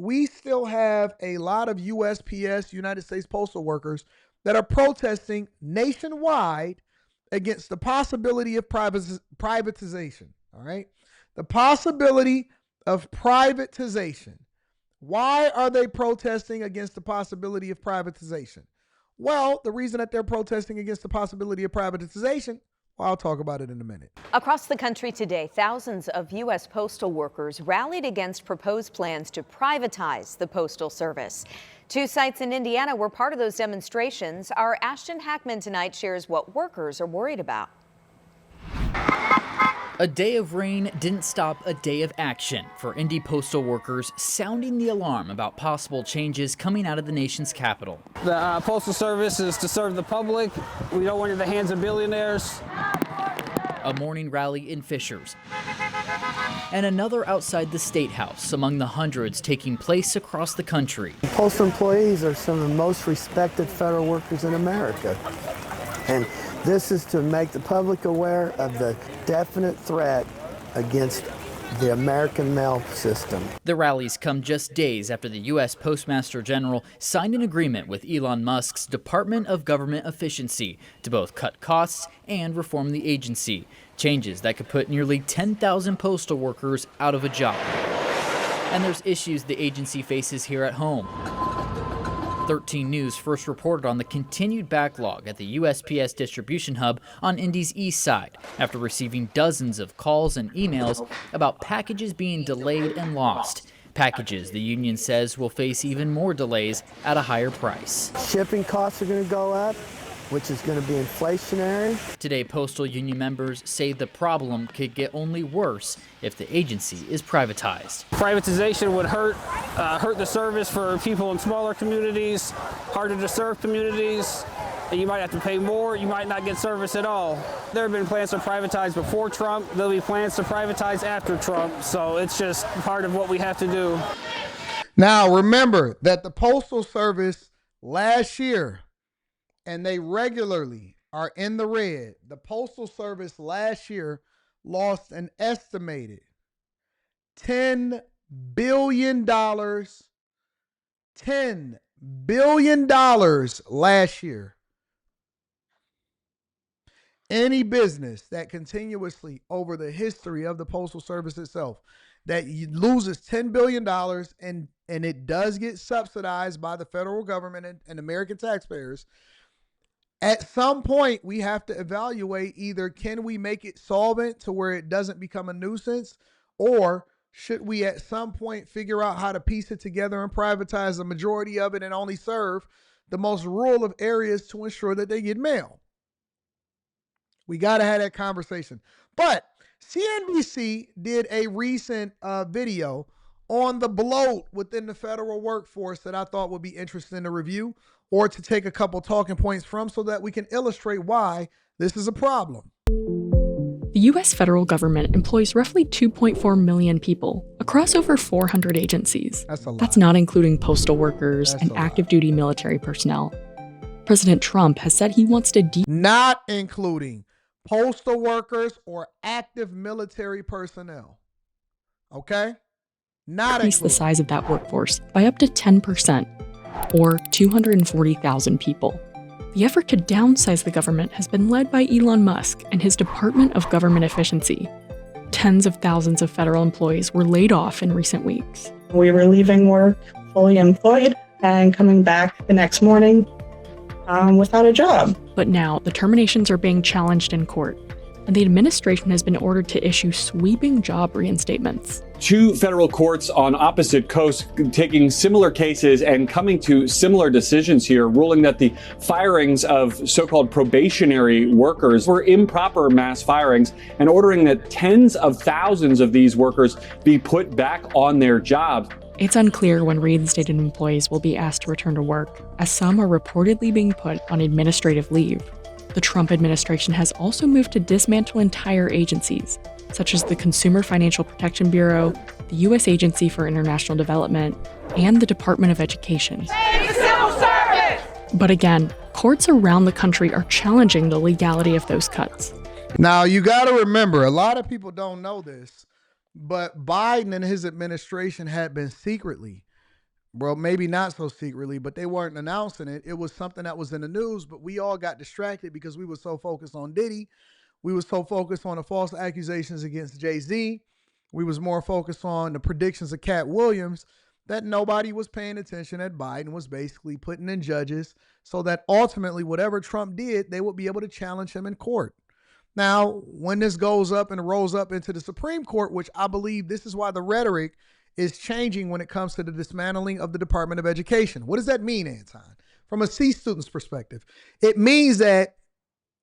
we still have a lot of USPS, United States Postal Workers, that are protesting nationwide against the possibility of privatization. All right. The possibility of privatization. Why are they protesting against the possibility of privatization? Well, the reason that they're protesting against the possibility of privatization, well, I'll talk about it in a minute. Across the country today, thousands of U.S. postal workers rallied against proposed plans to privatize the Postal Service. Two sites in Indiana were part of those demonstrations. Our Ashton Hackman tonight shares what workers are worried about. A day of rain didn't stop a day of action for Indy postal workers, sounding the alarm about possible changes coming out of the nation's capital. The Postal Service is to serve the public. We don't want it in the hands of billionaires. A morning rally in Fishers, and another outside the State House among the hundreds taking place across the country. Postal employees are some of the most respected federal workers in America. And this is to make the public aware of the definite threat against the American mail system. The rallies come just days after the U.S. Postmaster General signed an agreement with Elon Musk's Department of Government Efficiency to both cut costs and reform the agency, changes that could put nearly 10,000 postal workers out of a job. And there's issues the agency faces here at home. 13 News first reported on the continued backlog at the USPS distribution hub on Indy's east side after receiving dozens of calls and emails about packages being delayed and lost. Packages the union says will face even more delays at a higher price. Shipping costs are going to go up, which is going to be inflationary. Today, postal union members say the problem could get only worse if the agency is privatized. Privatization would hurt the service for people in smaller communities, harder to serve communities. And you might have to pay more, you might not get service at all. There have been plans to privatize before Trump, there'll be plans to privatize after Trump, so it's just part of what we have to do. Now, remember that the Postal Service last year, and they regularly are in the red. The Postal Service last year lost an estimated $10 billion. $10 billion last year. Any business that continuously over the history of the Postal Service itself that loses $10 billion and it does get subsidized by the federal government and American taxpayers, at some point, we have to evaluate either can we make it solvent to where it doesn't become a nuisance, or should we at some point figure out how to piece it together and privatize the majority of it and only serve the most rural of areas to ensure that they get mail? We got to have that conversation. But CNBC did a recent video on the bloat within the federal workforce that I thought would be interesting to review or to take a couple talking points from so that we can illustrate why this is a problem. The U.S. federal government employs roughly 2.4 million people across over 400 agencies. That's a lot. That's not including postal workers and active duty military personnel. President Trump has said he wants to not including postal workers or active military personnel. Okay? Not increase the size of that workforce by up to 10%, or 240,000 people. The effort to downsize the government has been led by Elon Musk and his Department of Government Efficiency. Tens of thousands of federal employees were laid off in recent weeks. We were leaving work fully employed and coming back the next morning without a job. But now the terminations are being challenged in court, and the administration has been ordered to issue sweeping job reinstatements. Two federal courts on opposite coasts taking similar cases and coming to similar decisions here, ruling that the firings of so-called probationary workers were improper mass firings and ordering that tens of thousands of these workers be put back on their jobs. It's unclear when reinstated employees will be asked to return to work, as some are reportedly being put on administrative leave. The Trump administration has also moved to dismantle entire agencies, such as the Consumer Financial Protection Bureau, the U.S. Agency for International Development, and the Department of Education. Save the civil service! But again, courts around the country are challenging the legality of those cuts. Now, you got to remember, a lot of people don't know this, but Biden and his administration had been secretly Well, maybe not so secretly, but they weren't announcing it. It was something that was in the news, but we all got distracted because we were so focused on Diddy. We were so focused on the false accusations against Jay-Z. We was more focused on the predictions of Cat Williams that nobody was paying attention that Biden was basically putting in judges so that ultimately whatever Trump did, they would be able to challenge him in court. Now, when this goes up and rolls up into the Supreme Court, which I believe this is why the rhetoric is changing when it comes to the dismantling of the Department of Education. What does that mean, Anton? From a C student's perspective, it means that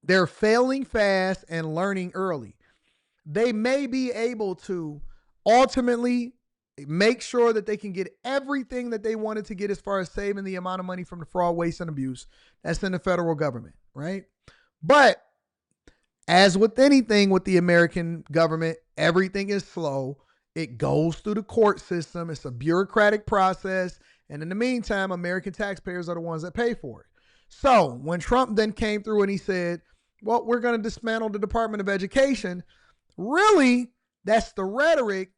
they're failing fast and learning early. They may be able to ultimately make sure that they can get everything that they wanted to get as far as saving the amount of money from the fraud, waste, and abuse that's in the federal government, right? But as with anything with the American government, everything is slow. It goes through the court system. It's a bureaucratic process. And in the meantime, American taxpayers are the ones that pay for it. So when Trump then came through and he said, well, we're going to dismantle the Department of Education, really, that's the rhetoric.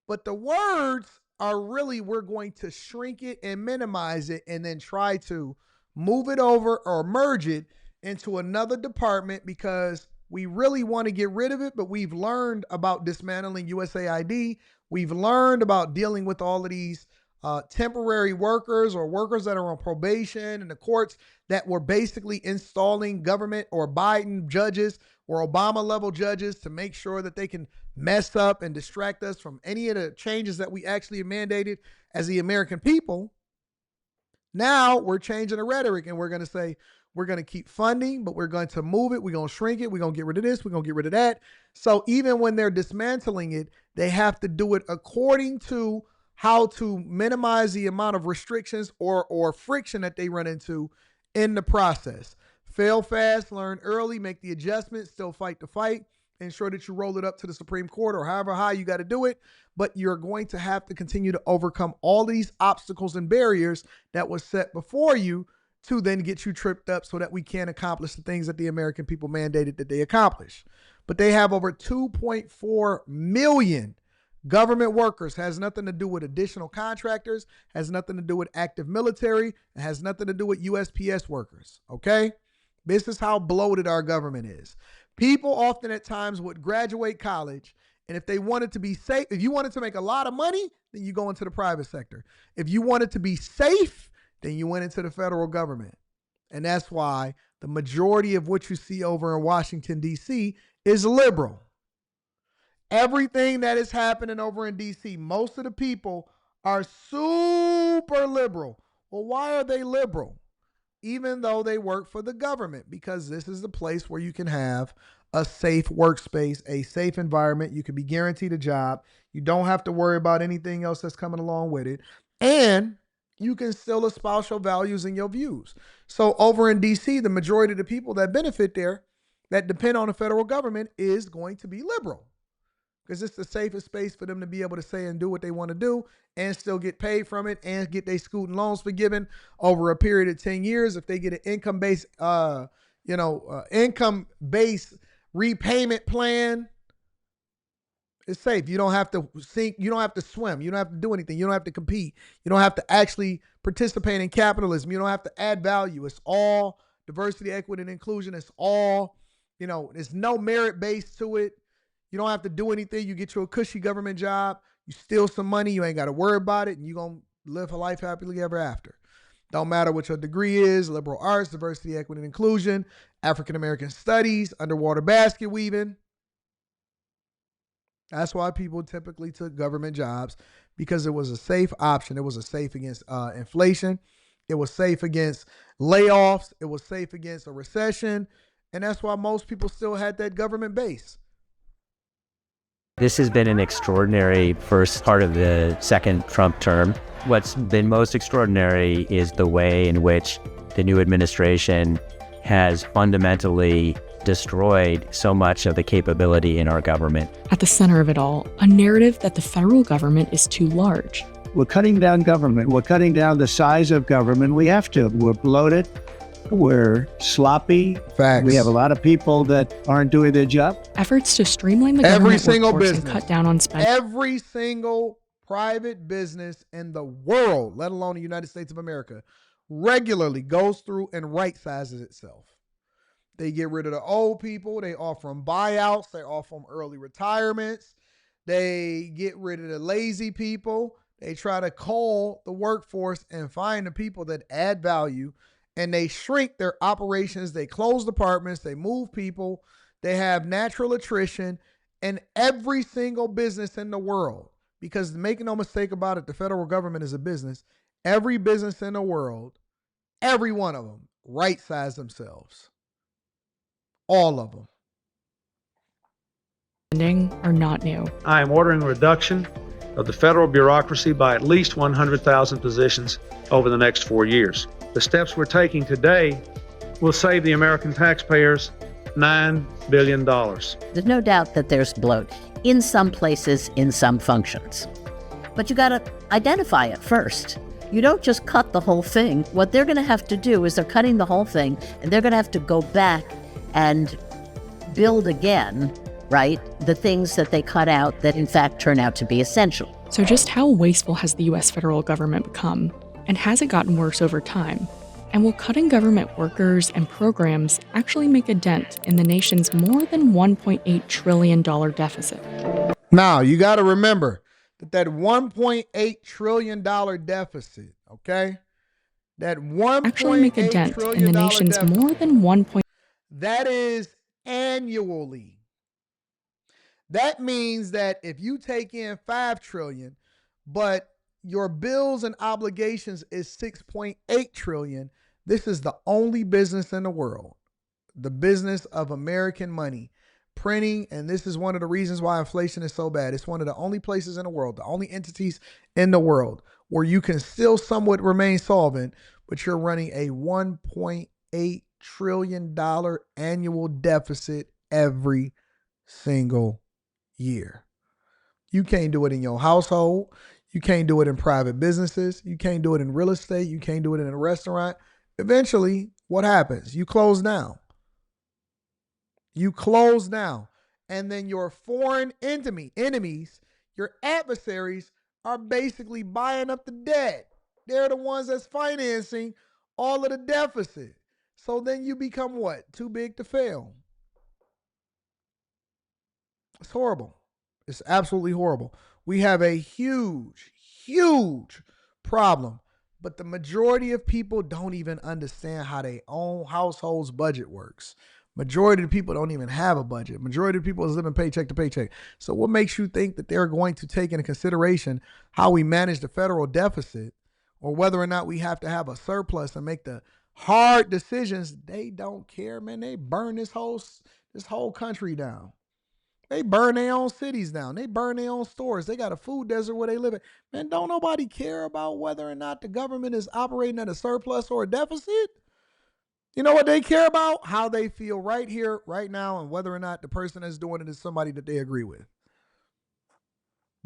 But the words are really, we're going to shrink it and minimize it and then try to move it over or merge it into another department because we really want to get rid of it, but we've learned about dismantling USAID. We've learned about dealing with all of these temporary workers or workers that are on probation in the courts that were basically installing government or Biden judges or Obama level judges to make sure that they can mess up and distract us from any of the changes that we actually mandated as the American people. Now we're changing the rhetoric and we're going to say, we're going to keep funding, but we're going to move it. We're going to shrink it. We're going to get rid of this. We're going to get rid of that. So even when they're dismantling it, they have to do it according to how to minimize the amount of restrictions or friction that they run into in the process. Fail fast, learn early, make the adjustments, still fight the fight, ensure that you roll it up to the Supreme Court or however high you got to do it. But you're going to have to continue to overcome all these obstacles and barriers that was set before you to then get you tripped up so that we can accomplish the things that the American people mandated that they accomplish. But they have over 2.4 million government workers. Has nothing to do with additional contractors, has nothing to do with active military, it has nothing to do with USPS workers, okay? This is how bloated our government is. People often at times would graduate college, and if they wanted to be safe, if you wanted to make a lot of money, then you go into the private sector. If you wanted to be safe, then you went into the federal government. And that's why the majority of what you see over in Washington, D.C. is liberal. Everything that is happening over in D.C., most of the people are super liberal. Well, why are they liberal? Even though they work for the government, because this is the place where you can have a safe workspace, a safe environment. You can be guaranteed a job. You don't have to worry about anything else that's coming along with it. And you can still espouse your values and your views. So over in D.C., the majority of the people that benefit there, that depend on the federal government, is going to be liberal because it's the safest space for them to be able to say and do what they want to do and still get paid from it and get their student loans forgiven over a period of 10 years. If they get an income-based, income-based repayment plan, it's safe. You don't have to sink. You don't have to swim. You don't have to do anything. You don't have to compete. You don't have to actually participate in capitalism. You don't have to add value. It's all diversity, equity, and inclusion. It's all, there's no merit base to it. You don't have to do anything. You get you a cushy government job. You steal some money. You ain't got to worry about it. And you're going to live a life happily ever after. Don't matter what your degree is, liberal arts, diversity, equity, and inclusion, African-American studies, underwater basket weaving. That's why people typically took government jobs, because it was a safe option. It was a safe against inflation. It was safe against layoffs. It was safe against a recession. And that's why most people still had that government base. This has been an extraordinary first part of the second Trump term. What's been most extraordinary is the way in which the new administration has fundamentally destroyed so much of the capability in our government. At the center of it all, a narrative that the federal government is too large. We're cutting down government. We're cutting down the size of government. We have to. We're bloated. We're sloppy. Facts. We have a lot of people that aren't doing their job. Efforts to streamline the Every government single workforce business, and cut down on spending. every single private business in the world, let alone the United States of America, regularly goes through and right sizes itself. They get rid of the old people. They offer them buyouts. They offer them early retirements. They get rid of the lazy people. They try to cull the workforce and find the people that add value, and they shrink their operations. They close departments. They move people. They have natural attrition in every single business in the world. Because make no mistake about it, the federal government is a business. Every business in the world, every one of them, right-size themselves. All of them. Are not new. I am ordering a reduction of the federal bureaucracy by at least 100,000 positions over the next 4 years. The steps we're taking today will save the American taxpayers $9 billion. There's no doubt that there's bloat in some places, in some functions. But you got to identify it first. You don't just cut the whole thing. What they're going to have to do is they're cutting the whole thing, and they're going to have to go back and build again, right, the things that they cut out that in fact turn out to be essential. So just how wasteful has the US federal government become? And has it gotten worse over time? And will cutting government workers and programs actually make a dent in the nation's more than $1.8 trillion deficit? Now, you got to remember that $1.8 trillion deficit, okay? That $1.8 actually make a dent in the nation's deficit, more than 1. That is annually. That means that if you take in $5 trillion, but your bills and obligations is $6.8 trillion, this is the only business in the world, the business of American money, printing, and this is one of the reasons why inflation is so bad. It's one of the only places in the world, the only entities in the world where you can still somewhat remain solvent, but you're running a $1.8 trillion annual deficit every single year. You can't do it in your household. You can't do it in private businesses. You can't do it in real estate. You can't do it in a restaurant. Eventually, what happens? You close down. You close down. And then your foreign enemies, your adversaries, are basically buying up the debt. They're the ones that's financing all of the deficit. So then you become what? Too big to fail. It's horrible. It's absolutely horrible. We have a huge, huge problem, but the majority of people don't even understand how their own household's budget works. Majority of people don't even have a budget. Majority of people is living paycheck to paycheck. So what makes you think that they're going to take into consideration how we manage the federal deficit, or whether or not we have to have a surplus and make the hard decisions? They don't care, man. They burn this whole country down. They burn their own cities down. They burn their own stores. They got a food desert where they live. Man, don't nobody care about whether or not the government is operating at a surplus or a deficit. You know what they care about? How they feel right here, right now, and whether or not the person that's doing it is somebody that they agree with.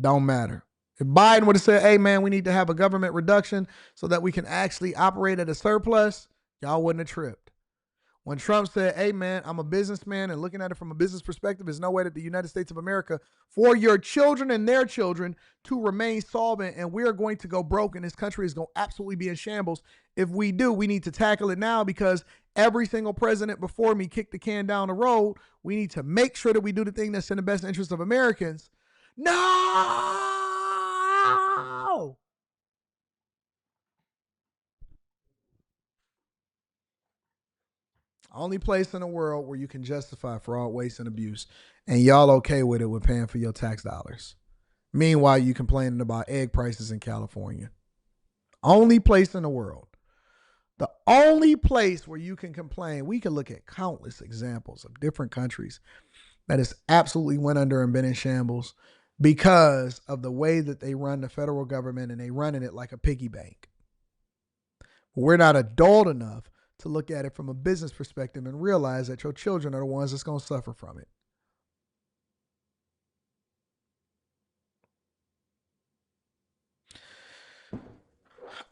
Don't matter. If Biden would have said, hey, man, we need to have a government reduction so that we can actually operate at a surplus, y'all wouldn't have tripped. When Trump said, hey, man, I'm a businessman, and looking at it from a business perspective, there's no way that the United States of America, for your children and their children to remain solvent, and we're going to go broke, and this country is going to absolutely be in shambles. If we do, we need to tackle it now, because every single president before me kicked the can down the road. We need to make sure that we do the thing that's in the best interest of Americans. No! Only place in the world where you can justify fraud, waste, and abuse, and y'all okay with it with paying for your tax dollars. Meanwhile, you complaining about egg prices in California. Only place in the world. The only place where you can complain. We can look at countless examples of different countries that has absolutely went under and been in shambles because of the way that they run the federal government, and they running it like a piggy bank. But we're not adult enough to look at it from a business perspective and realize that your children are the ones that's going to suffer from it.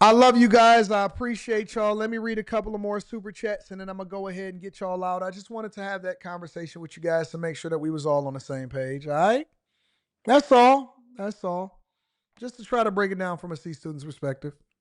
I love you guys. I appreciate y'all. Let me read a couple of more super chats, and then I'm going to go ahead and get y'all out. I just wanted to have that conversation with you guys to make sure that we was all on the same page, all right? That's all. That's all. just to try to break it down from a C student's perspective.